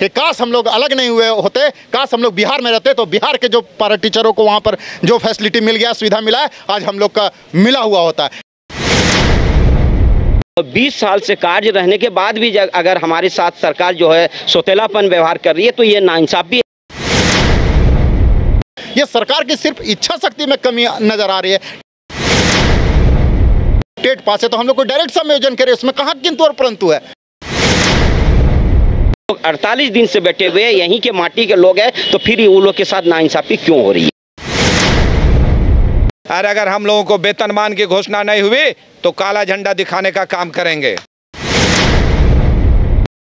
कि काश हम लोग अलग नहीं हुए होते, काश हम लोग बिहार में रहते तो बिहार के जो पारा टीचरों को वहाँ पर जो फैसिलिटी मिल गया, सुविधा मिला है, आज हम लोग का मिला हुआ होता है। 20 साल से कार्य रहने के बाद भी अगर हमारे साथ सरकार जो है सौतेलापन व्यवहार कर रही है तो ये नाइंसाफी है। ये सरकार की सिर्फ इच्छा शक्ति में कमी नजर आ रही है। टेट पास है तो हम लोग को डायरेक्ट समायोजन करें, उसमें कहाँ किंतु और परंतु है। 48 दिन से बैठे हुए यहीं के माटी के लोग हैं, तो फिर वो लोग के साथ नाइंसाफी क्यों हो रही है? और अगर हम लोगों को वेतनमान की घोषणा नहीं हुई तो काला झंडा दिखाने का काम करेंगे।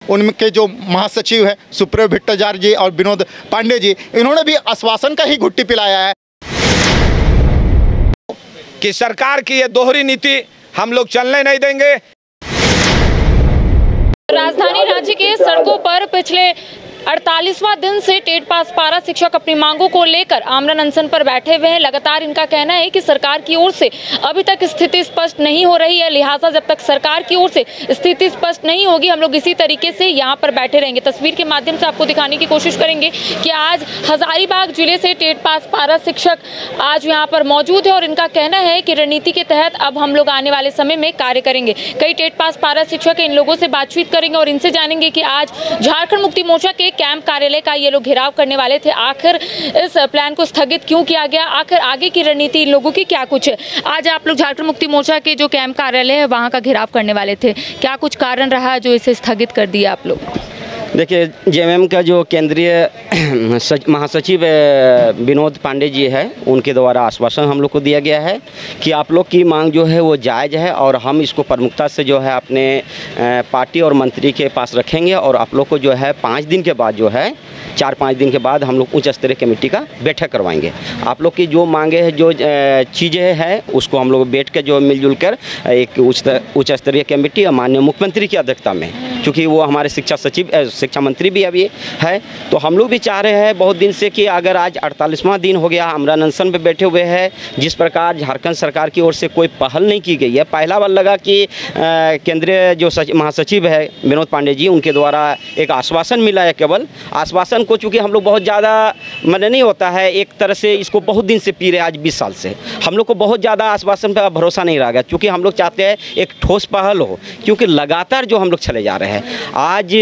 उनके जो महासचिव है सुप्रियो भट्टाचार्य जी और विनोद पांडे जी, इन्होंने भी आश्वासन का ही घुट्टी पिलाया है कि सरकार की ये दोहरी नीति हम लोग चलने नहीं देंगे। राजधानी रांची के सड़कों पर पिछले 48वां दिन से टेट पास पारा शिक्षक अपनी मांगों को लेकर आमरण अनशन पर बैठे हुए हैं। लगातार इनका कहना है कि सरकार की ओर से अभी तक स्थिति स्पष्ट नहीं हो रही है, लिहाजा जब तक सरकार की ओर से स्थिति स्पष्ट नहीं होगी हम लोग इसी तरीके से यहाँ पर बैठे रहेंगे। तस्वीर के माध्यम से आपको दिखाने की कोशिश करेंगे कि आज हजारीबाग जिले से टेट पास पारा शिक्षक आज यहाँ पर मौजूद है और इनका कहना है कि रणनीति के तहत अब हम लोग आने वाले समय में कार्य करेंगे। कई टेट पास पारा शिक्षक इन लोगों से बातचीत करेंगे और इनसे जानेंगे कि आज झारखंड मुक्ति मोर्चा के कैंप कार्यालय का ये लोग घेराव करने वाले थे, आखिर इस प्लान को स्थगित क्यों किया गया, आखिर आगे की रणनीति इन लोगों की क्या कुछ है। आज आप लोग झारखंड मुक्ति मोर्चा के जो कैंप कार्यालय है वहां का घेराव करने वाले थे, क्या कुछ कारण रहा जो इसे स्थगित कर दिया आप लोग? देखिए, जेएमएम का जो केंद्रीय महासचिव विनोद पांडे जी है, उनके द्वारा आश्वासन हम लोग को दिया गया है कि आप लोग की मांग जो है वो जायज़ है और हम इसको प्रमुखता से जो है अपने पार्टी और मंत्री के पास रखेंगे और आप लोग को जो है 5 दिन के बाद जो है 4-5 दिन के बाद हम लोग उच्च स्तरीय कमेटी का बैठक करवाएंगे। आप लोग की जो मांगे हैं, जो चीज़ें हैं, उसको हम लोग बैठ कर जो मिलजुल कर एक उच्च स्तरीय कमेटी और माननीय मुख्यमंत्री की अध्यक्षता में, क्योंकि वो हमारे शिक्षा मंत्री भी अभी है, तो हम लोग भी चाह रहे हैं बहुत दिन से कि अगर आज 48वां दिन हो गया आमरण अनशन पे बैठे हुए हैं, जिस प्रकार झारखंड सरकार की ओर से कोई पहल नहीं की गई है। पहला बार लगा कि केंद्रीय जो महासचिव है विनोद पांडे जी, उनके द्वारा एक आश्वासन मिला है। केवल आश्वासन को चूँकि हम लोग बहुत ज़्यादा मन नहीं होता है, एक तरह से इसको बहुत दिन से पी रहे, आज 20 साल से हम लोग को बहुत ज़्यादा आश्वासन पर भरोसा नहीं रह गया, क्योंकि हम लोग चाहते हैं एक ठोस पहल हो, क्योंकि लगातार जो हम लोग चले जा रहे हैं। आज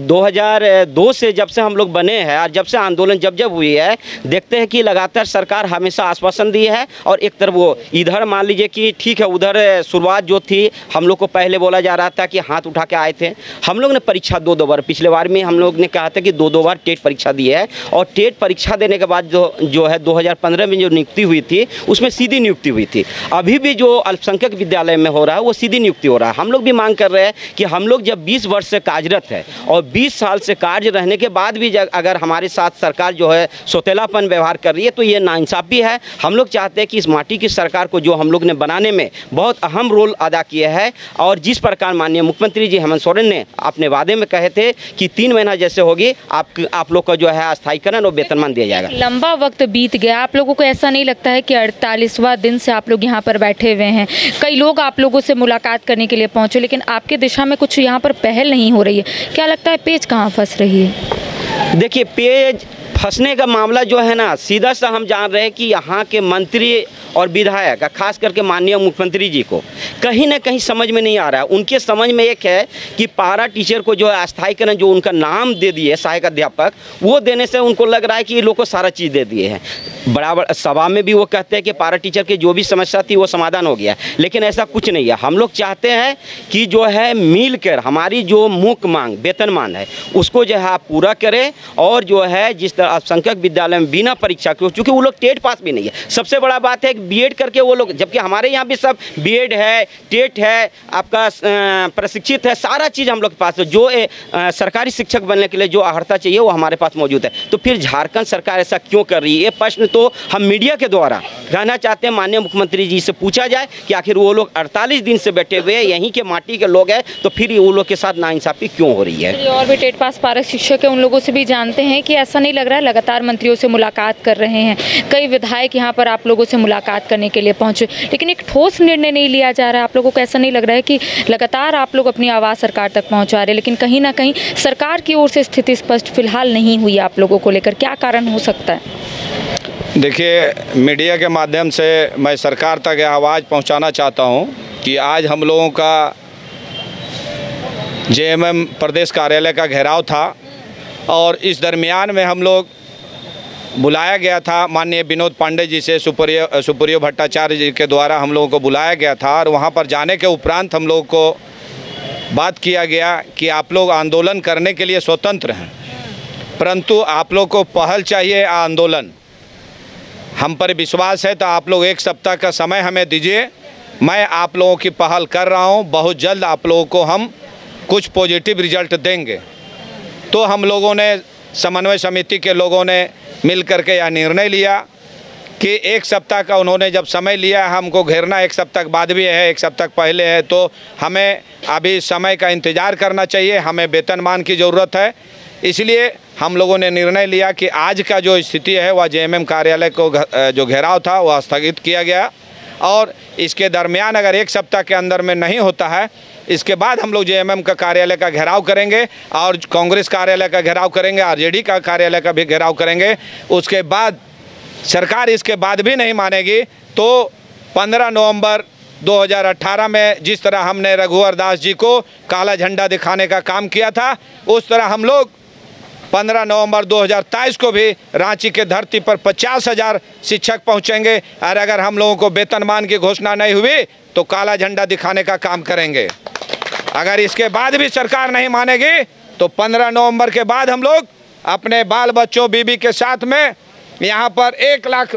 2002 से जब से हम लोग बने हैं और जब से आंदोलन जब हुई है, देखते हैं कि लगातार सरकार हमेशा आश्वासन दी है और एक तरफ वो इधर मान लीजिए कि ठीक है, उधर शुरुआत जो थी हम लोग को पहले बोला जा रहा था कि हाथ उठा के आए थे। हम लोग ने परीक्षा 2 बार, पिछले बार में हम लोग ने कहा था कि 2 बार टेट परीक्षा दी है और टेट परीक्षा देने के बाद जो है 2015 में जो नियुक्ति हुई थी उसमें सीधी नियुक्ति हुई थी। अभी भी जो अल्पसंख्यक विद्यालय में हो रहा है वो सीधी नियुक्ति हो रहा है। हम लोग भी मांग कर रहे हैं कि हम लोग जब 20 वर्ष से कार्यरत है और 20 साल से कार्य रहने के बाद भी अगर हमारे साथ सरकार जो है सौतेलापन व्यवहार कर रही है तो ये नाइंसाफी है। हम लोग चाहते हैं कि इस माटी की सरकार को जो हम लोग ने बनाने में बहुत अहम रोल अदा किया है और जिस प्रकार माननीय मुख्यमंत्री जी हेमंत सोरेन ने अपने वादे में कहे थे कि 3 महीना जैसे होगी आप लोग का जो है अस्थायीकरण और वेतनमान दिया जाएगा। लंबा वक्त बीत गया, आप लोगों को ऐसा नहीं लगता है कि 48वां दिन से आप लोग यहाँ पर बैठे हुए हैं, कई लोग आप लोगों से मुलाकात करने के लिए पहुँचे लेकिन आपके दिशा में कुछ यहाँ पर पहल नहीं हो रही है, क्या लगता है पेच कहाँ फंस रही है? देखिए, पेच फंसने का मामला जो है ना, सीधा सा हम जान रहे हैं कि यहाँ के मंत्री और विधायक, खास करके माननीय मुख्यमंत्री जी को कहीं ना कहीं समझ में नहीं आ रहा है। उनके समझ में एक है कि पारा टीचर को जो है अस्थायीकरण, जो उनका नाम दे दिए सहायक अध्यापक, वो देने से उनको लग रहा है कि ये लोग को सारा चीज़ दे दिए हैं। बराबर सभा में भी वो कहते हैं कि पारा टीचर की जो भी समस्या थी वो समाधान हो गया, लेकिन ऐसा कुछ नहीं है। हम लोग चाहते हैं कि जो है मिलकर हमारी जो मुख्य मांग वेतनमान है उसको जो है आप पूरा करें और जो है जिस तरह अल्पसंख्यक विद्यालय में बिना परीक्षा के, चूँकि वो लोग टेट पास भी नहीं है, सबसे बड़ा बात है बीएड करके वो लोग, जबकि हमारे यहाँ भी सब बीएड है, टेट है, आपका प्रशिक्षित है, सारा चीज़ हम लोग के पास है। जो सरकारी शिक्षक बनने के लिए जो अर्हता चाहिए वो हमारे पास मौजूद है। तो फिर झारखंड सरकार ऐसा क्यों कर रही है? ये प्रश्न तो हम मीडिया के द्वारा कहना चाहते हैं, माननीय मुख्यमंत्री जी से पूछा जाए कि आखिर वो लोग 48 दिन से बैठे हुए यहीं के माटी के लोग हैं, तो फिर वो लोग के साथ नाइंसाफी क्यों हो रही है? और भी टेट पास पारा शिक्षक है, उन लोगों से भी जानते हैं कि ऐसा नहीं लग रहा है लगातार मंत्रियों से मुलाकात कर रहे हैं, कई विधायक यहाँ पर आप लोगों से मुलाकात करने के लिए पहुँचे, लेकिन एक ठोस निर्णय नहीं लिया जा रहा है। आप लोगों को ऐसा नहीं लग रहा है कि लगातार आप लोग अपनी आवाज़ सरकार तक पहुँचा रहे हैं, लेकिन कहीं ना कहीं सरकार की ओर से स्थिति स्पष्ट फिलहाल नहीं हुई आप लोगों को लेकर? क्या कारण हो सकता है? देखिए, मीडिया के माध्यम से मैं सरकार तक यह आवाज़ पहुंचाना चाहता हूं कि आज हम लोगों का जेएमएम प्रदेश कार्यालय का घेराव था और इस दरमियान में हम लोग बुलाया गया था, माननीय विनोद पांडे जी से सुप्रियो भट्टाचार्य जी के द्वारा हम लोगों को बुलाया गया था। और वहां पर जाने के उपरांत हम लोगों को बात किया गया कि आप लोग आंदोलन करने के लिए स्वतंत्र हैं, परंतु आप लोग को पहल चाहिए आंदोलन। हम पर विश्वास है तो आप लोग 1 सप्ताह का समय हमें दीजिए, मैं आप लोगों की पहल कर रहा हूं, बहुत जल्द आप लोगों को हम कुछ पॉजिटिव रिजल्ट देंगे। तो हम लोगों ने, समन्वय समिति के लोगों ने मिल करके यह निर्णय लिया कि 1 सप्ताह का उन्होंने जब समय लिया, हमको घेरना 1 सप्ताह बाद भी है, 1 सप्ताह पहले है, तो हमें अभी समय का इंतज़ार करना चाहिए, हमें वेतनमान की ज़रूरत है। इसलिए हम लोगों ने निर्णय लिया कि आज का जो स्थिति है वह जेएमएम कार्यालय को जो घेराव था वह स्थगित किया गया, और इसके दरमियान अगर 1 सप्ताह के अंदर में नहीं होता है, इसके बाद हम लोग जेएमएम का कार्यालय का घेराव करेंगे और कांग्रेस कार्यालय का घेराव करेंगे, आरजेडी का कार्यालय का भी घेराव करेंगे। उसके बाद सरकार इसके बाद भी नहीं मानेगी तो 15 नवंबर 2018 में जिस तरह हमने रघुवर दास जी को काला झंडा दिखाने का काम किया था, उस तरह हम लोग 15 नवंबर 2023 को भी रांची के धरती पर 50,000 शिक्षक पहुंचेंगे, और अगर हम लोगों को वेतनमान की घोषणा नहीं हुई तो काला झंडा दिखाने का काम करेंगे। अगर इसके बाद भी सरकार नहीं मानेगी तो 15 नवंबर के बाद हम लोग अपने बाल बच्चों बीबी के साथ में यहाँ पर 1 लाख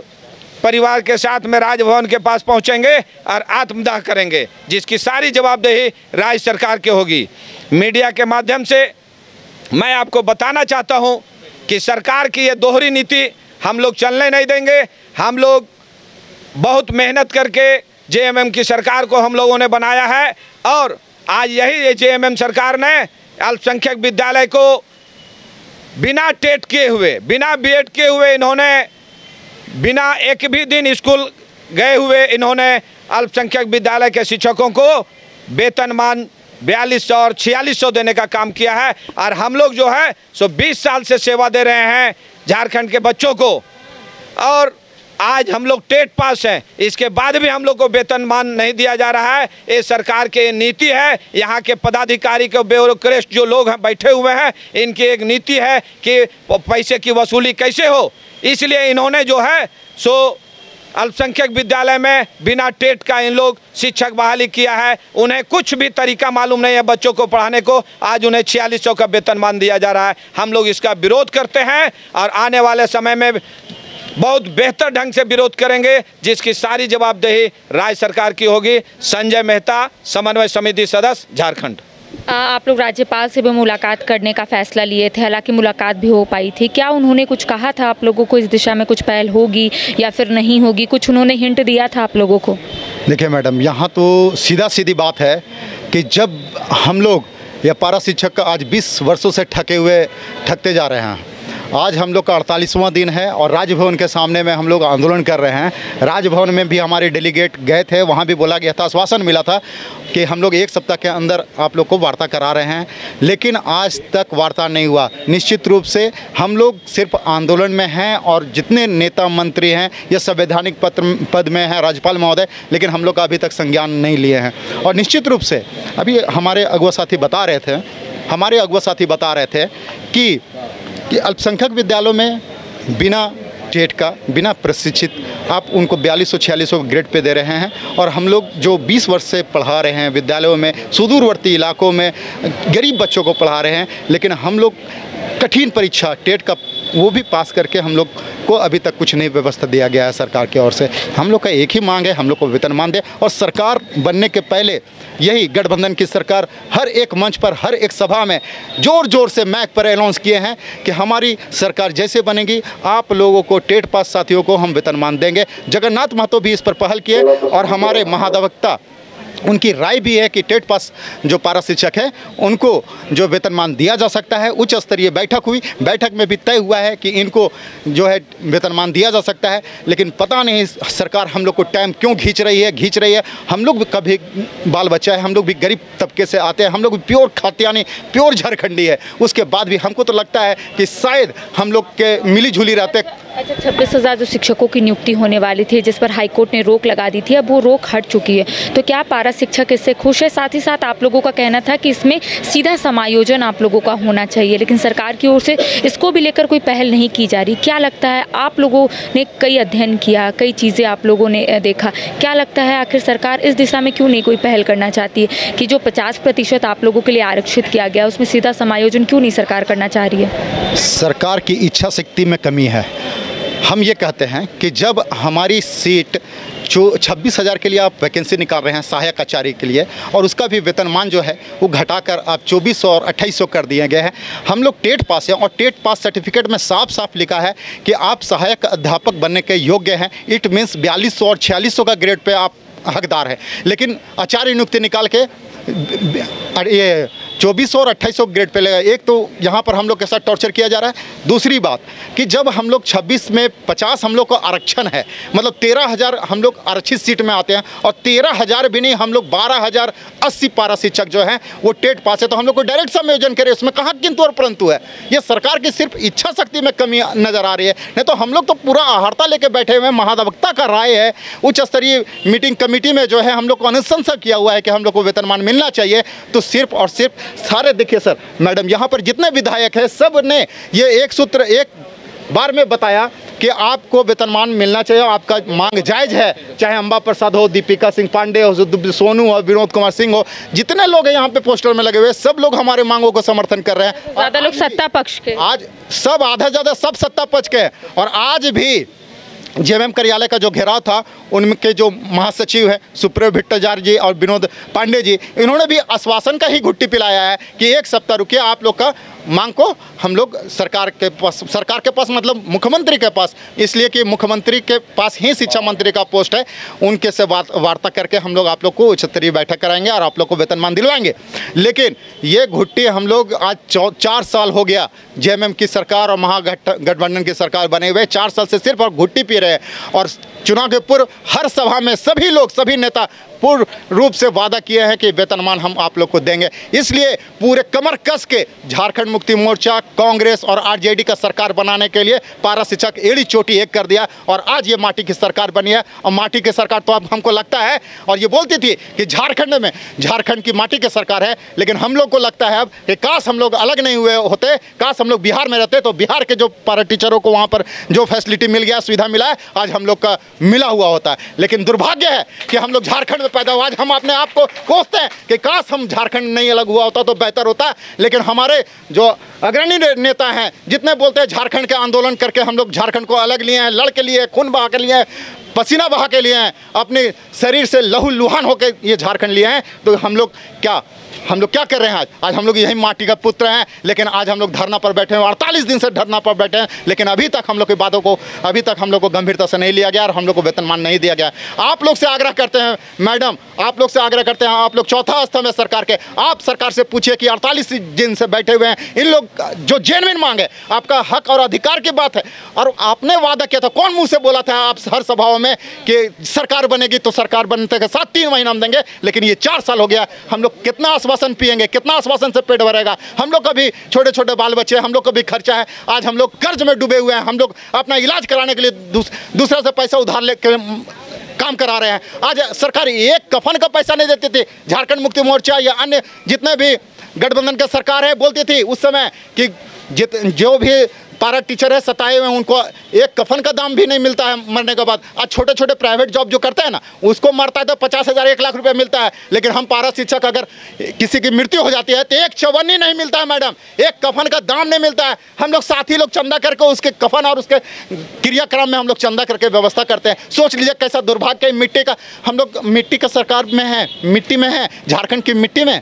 परिवार के साथ में राजभवन के पास पहुँचेंगे और आत्मदाह करेंगे, जिसकी सारी जवाबदेही राज्य सरकार की होगी। मीडिया के माध्यम से मैं आपको बताना चाहता हूं कि सरकार की ये दोहरी नीति हम लोग चलने नहीं देंगे। हम लोग बहुत मेहनत करके जेएमएम की सरकार को हम लोगों ने बनाया है, और आज यही जेएमएम सरकार ने अल्पसंख्यक विद्यालय को बिना टेट किए हुए, बिना बीएड किए हुए, इन्होंने बिना एक भी दिन स्कूल गए हुए इन्होंने अल्पसंख्यक विद्यालय के शिक्षकों को वेतनमान 4200 और 4600 देने का काम किया है। और हम लोग जो है सो 20 साल से सेवा दे रहे हैं झारखंड के बच्चों को, और आज हम लोग टेट पास हैं, इसके बाद भी हम लोग को वेतनमान नहीं दिया जा रहा है। ये सरकार की नीति है। यहाँ के पदाधिकारी के ब्यूरोक्रेट जो लोग हैं बैठे हुए हैं, इनकी एक नीति है कि पैसे की वसूली कैसे हो, इसलिए इन्होंने जो है सो अल्पसंख्यक विद्यालय में बिना टेट का इन लोग शिक्षक बहाली किया है। उन्हें कुछ भी तरीका मालूम नहीं है बच्चों को पढ़ाने को, आज उन्हें 4600 का वेतनमान दिया जा रहा है। हम लोग इसका विरोध करते हैं और आने वाले समय में बहुत बेहतर ढंग से विरोध करेंगे, जिसकी सारी जवाबदेही राज्य सरकार की होगी। संजय मेहता, समन्वय समिति सदस्य, झारखंड। आप लोग राज्यपाल से भी मुलाकात करने का फैसला लिए थे, हालांकि मुलाकात भी हो पाई थी। क्या उन्होंने कुछ कहा था आप लोगों को, इस दिशा में कुछ पहल होगी या फिर नहीं होगी? कुछ उन्होंने हिंट दिया था आप लोगों को? देखिए मैडम, यहाँ तो सीधा सीधी बात है कि जब हम लोग या पारा शिक्षक आज 20 वर्षों से ठगते जा रहे हैं, आज हम लोग का 48वां दिन है और राजभवन के सामने में हम लोग आंदोलन कर रहे हैं। राजभवन में भी हमारे डेलीगेट गए थे, वहाँ भी बोला गया था, आश्वासन मिला था कि हम लोग 1 सप्ताह के अंदर आप लोग को वार्ता करा रहे हैं, लेकिन आज तक वार्ता नहीं हुआ। निश्चित रूप से हम लोग सिर्फ आंदोलन में हैं और जितने नेता मंत्री हैं ये संवैधानिक पद में हैं राज्यपाल महोदय, लेकिन हम लोग का अभी तक संज्ञान नहीं लिए हैं। और निश्चित रूप से अभी हमारे अगुवा साथी बता रहे थे कि अल्पसंख्यक विद्यालयों में बिना टेट का, बिना प्रशिक्षित आप उनको 4200-4600 ग्रेड पे दे रहे हैं, और हम लोग जो 20 वर्ष से पढ़ा रहे हैं विद्यालयों में, सुदूरवर्ती इलाकों में गरीब बच्चों को पढ़ा रहे हैं, लेकिन हम लोग कठिन परीक्षा टेट का वो भी पास करके हम लोग को अभी तक कुछ नहीं व्यवस्था दिया गया है सरकार की ओर से। हम लोग का एक ही मांग है, हम लोग को वेतनमान दे। और सरकार बनने के पहले यही गठबंधन की सरकार हर एक मंच पर, हर एक सभा में जोर जोर से मैक पर अनाउंस किए हैं कि हमारी सरकार जैसे बनेगी आप लोगों को, टेट पास साथियों को हम वेतनमान देंगे। जगन्नाथ महतो भी इस पर पहल किए और हमारे महाधिवक्ता उनकी राय भी है कि टेट पास जो पारा शिक्षक है उनको जो वेतनमान दिया जा सकता है। उच्च स्तरीय बैठक हुई, बैठक में भी तय हुआ है कि इनको जो है वेतनमान दिया जा सकता है। लेकिन पता नहीं सरकार हम लोग को टाइम क्यों खींच रही है। हम लोग भी कभी बाल बच्चा है, हम लोग भी गरीब तबके से आते हैं, हम लोग भी प्योर खात्यानी प्योर झारखंडी है। उसके बाद भी हमको तो लगता है कि शायद हम लोग के मिली जुली रहते। अच्छा, 26,000 जो शिक्षकों की नियुक्ति होने वाली थी, जिस पर हाईकोर्ट ने रोक लगा दी थी, अब वो रोक हट चुकी है, तो क्या पारा शिक्षक इससे खुश है? साथ ही साथ आप लोगों का कहना था कि इसमें सीधा समायोजन आप लोगों का होना चाहिए, लेकिन सरकार की ओर से इसको भी लेकर कोई पहल नहीं की जा रही। क्या लगता है, आप लोगों ने कई अध्ययन किया, कई चीज़ें आप लोगों ने देखा, क्या लगता है आखिर सरकार इस दिशा में क्यों नहीं कोई पहल करना चाहती है कि जो 50% आप लोगों के लिए आरक्षित किया गया उसमें सीधा समायोजन क्यों नहीं सरकार करना चाह रही है? सरकार की इच्छा शक्ति में कमी है। हम ये कहते हैं कि जब हमारी सीट जो 26,000 के लिए आप वैकेंसी निकाल रहे हैं सहायक आचार्य के लिए, और उसका भी वेतनमान जो है वो घटाकर आप 2400 और 2800 कर दिए गए हैं। हम लोग टेट पास हैं और टेट पास सर्टिफिकेट में साफ साफ लिखा है कि आप सहायक अध्यापक बनने के योग्य हैं। इट मीन्स 4200 और 4600 का ग्रेड पे आप हकदार है। लेकिन आचार्य नियुक्ति निकाल के ये 2400 और 2800 ग्रेड पे लगा। एक तो यहाँ पर हम लोग के साथ टॉर्चर किया जा रहा है। दूसरी बात कि जब हम लोग 26 में 50 हम लोग को आरक्षण है, मतलब 13,000 हम लोग आरक्षित सीट में आते हैं, और 13,000 भी नहीं, हम लोग 12,080 पारा शिक्षक जो हैं वो टेट पास है। तो हम लोग को डायरेक्ट समायोजन करें, उसमें कहाँ किंतु और परंतु है? ये सरकार की सिर्फ इच्छा शक्ति में कमी नज़र आ रही है। नहीं तो हम लोग तो पूरा आहारता लेके बैठे हुए हैं। महाधिवक्ता का राय है, उच्च स्तरीय मीटिंग कमेटी में जो है हम लोग को अनुशंसा किया हुआ है कि हम लोग को वेतनमान मिलना चाहिए। तो सिर्फ और सिर्फ सारे देखिए सर, मैडम, यहाँ पर जितने विधायक हैं सब ने ये एक सूत्र एक बार में बताया कि आपको वेतनमान मिलना चाहिए, आपका मांग जायज़ है। चाहे अंबा प्रसाद हो, दीपिका सिंह पांडे हो, सोनू हो, विनोद कुमार सिंह हो, जितने लोग हैं यहाँ पे पोस्टर में लगे हुए, सब लोग हमारे मांगों को समर्थन कर रहे हैं। ज़्यादा लोग सत्ता पक्ष के, आज सब आधा ज़्यादा सब सत्ता पक्ष के हैं। और आज भी जेएमएम कार्यालय का जो घेराव था, उनके जो महासचिव हैं सुप्रियो भट्टाचार्य जी और विनोद पांडे जी, इन्होंने भी आश्वासन का ही घुट्टी पिलाया है कि एक सप्ताह रुकिए, आप लोग का मांग को हम लोग सरकार के पास मतलब मुख्यमंत्री के पास, इसलिए कि मुख्यमंत्री के पास ही शिक्षा मंत्री का पोस्ट है, उनके से वार्ता करके हम लोग आप लोग को उच्च स्तरीय बैठक कराएंगे और आप लोग को वेतनमान दिलवाएंगे। लेकिन ये घुट्टी हम लोग आज 4 साल हो गया जेएमएम की सरकार और महागठबंधन की सरकार बने हुए, 4 साल से सिर्फ और घुट्टी पी रहे हैं। और चुनाव के पूर्व हर सभा में सभी लोग, सभी नेता पूर्ण रूप से वादा किए हैं कि वेतनमान हम आप लोग को देंगे। इसलिए पूरे कमर कस के झारखंड मुक्ति मोर्चा, कांग्रेस और आरजेडी का सरकार बनाने के लिए पारा शिक्षक एड़ी चोटी एक कर दिया, और आज ये माटी की सरकार बनी है। और माटी की सरकार तो अब हमको लगता है, और ये बोलती थी कि झारखंड की माटी की सरकार है, लेकिन हम लोग को लगता है अब कि काश हम लोग अलग नहीं हुए होते, काश हम लोग बिहार में रहते, तो बिहार के जो पारा टीचरों को वहाँ पर जो फैसिलिटी मिल गया, सुविधा मिला है, आज हम लोग का मिला हुआ होता है। लेकिन दुर्भाग्य है कि हम लोग झारखंड में पैदा हुआ। आज हम अपने आप को कोसते हैं कि काश हम झारखंड नहीं अलग हुआ होता तो बेहतर होता। लेकिन हमारे जो अग्रणी नेता हैं, जितने बोलते हैं झारखंड के आंदोलन करके हम लोग झारखंड को अलग लिए हैं, लड़ के लिए, खून बहा के लिए, पसीना बहा के लिए हैं, अपने शरीर से लहू लुहान होकर ये झारखंड लिए हैं, तो हम लोग क्या कर रहे हैं? आज हम लोग यही माटी का पुत्र हैं, लेकिन आज हम लोग धरना पर बैठे हैं, 48 दिन से धरना पर बैठे हैं, लेकिन अभी तक हम लोग की बातों को हम लोग को गंभीरता से नहीं लिया गया और हम लोग को वेतनमान नहीं दिया गया। आप लोग से आग्रह करते हैं मैडम, आप लोग से आग्रह करते हैं, आप लोग चौथा स्तंभ है सरकार के, आप सरकार से पूछिए कि 48 दिन से बैठे हुए हैं, इन लोग जो जेन्युइन मांग है, आपका हक और अधिकार की बात है, और आपने वादा किया था, कौन मुँह से बोला था आप हर सभाओं में कि सरकार बनेगी तो सरकार बनने के साथ 3 महीना हम देंगे, लेकिन ये 4 साल हो गया। हम लोग कितना आश्वासन पिएंगे, कितना आश्वासन से पेट भरेगा? हम लोग का भी छोटे छोटे बाल बच्चे, हम लोग का भी खर्चा है। आज हम लोग कर्ज में डूबे हुए हैं, हम लोग अपना इलाज कराने के लिए दूसरे से पैसा उधार लेकर काम करा रहे हैं। आज सरकार एक कफन का पैसा नहीं देती थी। झारखंड मुक्ति मोर्चा या अन्य जितने भी गठबंधन की सरकार है बोलती थी उस समय कि जो भी पारा टीचर है सताए हुए, उनको एक कफन का दाम भी नहीं मिलता है मरने के बाद। आज छोटे छोटे प्राइवेट जॉब जो करते हैं ना, उसको मरता है तो 50,000 1 लाख रुपए मिलता है, लेकिन हम पारा शिक्षक अगर किसी की मृत्यु हो जाती है तो एक चवन्नी नहीं मिलता है मैडम, एक कफन का दाम नहीं मिलता है। हम लोग साथी लोग चंदा करके उसके कफन और उसके क्रियाक्रम में हम लोग चंदा करके व्यवस्था करते हैं। सोच लीजिए कैसा दुर्भाग्य। मिट्टी का हम लोग मिट्टी का सरकार में है, मिट्टी में है, झारखंड की मिट्टी में।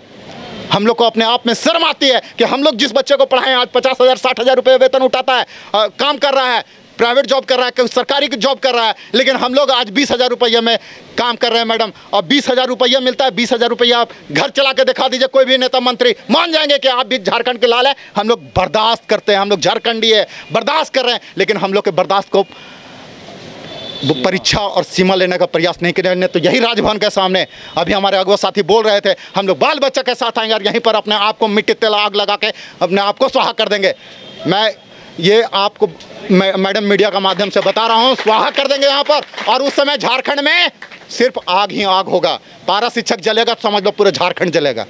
हम लोग को अपने आप में शर्म आती है कि हम लोग जिस बच्चे को पढ़ाएं आज 50,000 60,000 रुपये वेतन उठाता है, काम कर रहा है, प्राइवेट जॉब कर रहा है, कोई सरकारी जॉब कर रहा है, लेकिन हम लोग आज 20,000 रुपये में काम कर रहे हैं मैडम। और 20,000 रुपया मिलता है, 20,000 रुपया आप घर चला के दिखा दीजिए, कोई भी नेता मंत्री मान जाएंगे कि आप भी झारखंड के लाल हैं। हम लोग बर्दाश्त करते हैं, हम लोग झारखंडी है, बर्दाश्त कर रहे हैं, लेकिन हम लोग के बर्दाश्त को परीक्षा और सीमा लेने का प्रयास नहीं करेंगे तो यही राजभवन के सामने अभी हमारे अगवा साथी बोल रहे थे, हम लोग बाल बच्चा के साथ आएंगे और यहीं पर अपने आप को मिट्टी तेल आग लगा के अपने आप को स्वाहा कर देंगे। मैं ये आपको मैडम मीडिया का माध्यम से बता रहा हूँ, स्वाहा कर देंगे यहाँ पर। और उस समय झारखंड में सिर्फ आग ही आग होगा। पारा शिक्षक जलेगा तो समझ लो पूरा झारखंड जलेगा।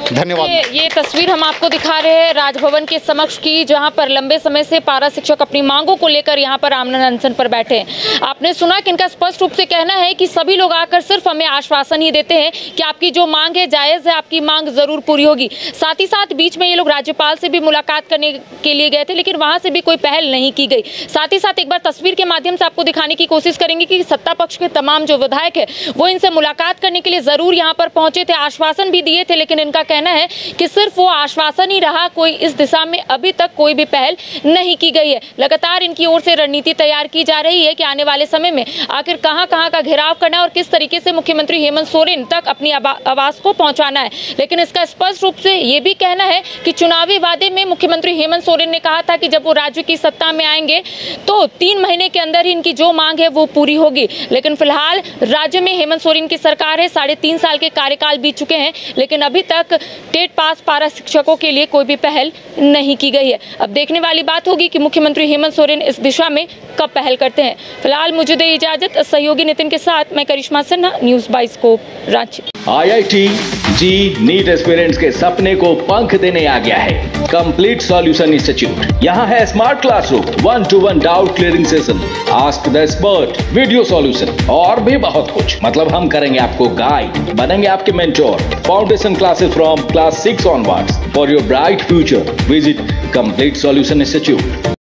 धन्यवाद। ये तस्वीर हम आपको दिखा रहे हैं राजभवन के समक्ष की, जहां पर लंबे समय से पारा शिक्षक अपनी मांगों को लेकर यहां पर आमरण अनशन पर बैठे हैं। आपने सुना कि इनका स्पष्ट रूप से कहना है कि सभी लोग आकर सिर्फ हमें आश्वासन ही देते हैं कि आपकी जो मांग है जायज़ है, आपकी मांग जरूर पूरी होगी। साथ ही साथ बीच में ये लोग राज्यपाल से भी मुलाकात करने के लिए गए थे, लेकिन वहां से भी कोई पहल नहीं की गई। साथ ही साथ एक बार तस्वीर के माध्यम से आपको दिखाने की कोशिश करेंगे कि सत्ता पक्ष के तमाम जो विधायक है वो इनसे मुलाकात करने के लिए जरूर यहाँ पर पहुंचे थे, आश्वासन भी दिए थे, लेकिन इनका कहना है कि सिर्फ वो आश्वासन ही रहा, कोई इस दिशा में अभी तक कोई भी पहल नहीं की गई है। लगातार इनकी ओर से रणनीति तैयार की जा रही है कि आने वाले समय में आखिर कहां का घेराव करना है और किस तरीके से मुख्यमंत्री हेमंत सोरेन तक अपनी आवाज को पहुंचाना है। लेकिन इसका स्पष्ट रूप से ये भी कहना है कि चुनावी वादे में मुख्यमंत्री हेमंत सोरेन ने कहा था कि जब वो राज्य की सत्ता में आएंगे तो 3 महीने के अंदर ही इनकी जो मांग है वो पूरी होगी। लेकिन फिलहाल राज्य में हेमंत सोरेन की सरकार है, 3.5 साल के कार्यकाल बीत चुके हैं, लेकिन अभी तक टेट पास पारा शिक्षकों के लिए कोई भी पहल नहीं की गई है। अब देखने वाली बात होगी कि मुख्यमंत्री हेमंत सोरेन इस दिशा में कब पहल करते हैं। फिलहाल मुझे दे इजाजत, सहयोगी नितिन के साथ मैं करिश्मा सिन्हा, न्यूज़ 22 को रांची। IIT जी नीट एस्पिरेंट्स के सपने को पंख देने आ गया है कंप्लीट सॉल्यूशन इंस्टीट्यूट। यहाँ है smart classroom, 1-to-1 doubt clearing session, ask the expert, video solution और भी बहुत कुछ। मतलब हम करेंगे आपको गाइड, बनेंगे आपके mentor. Foundation classes from class 6 onwards for your bright future. Visit Complete Solution Institute.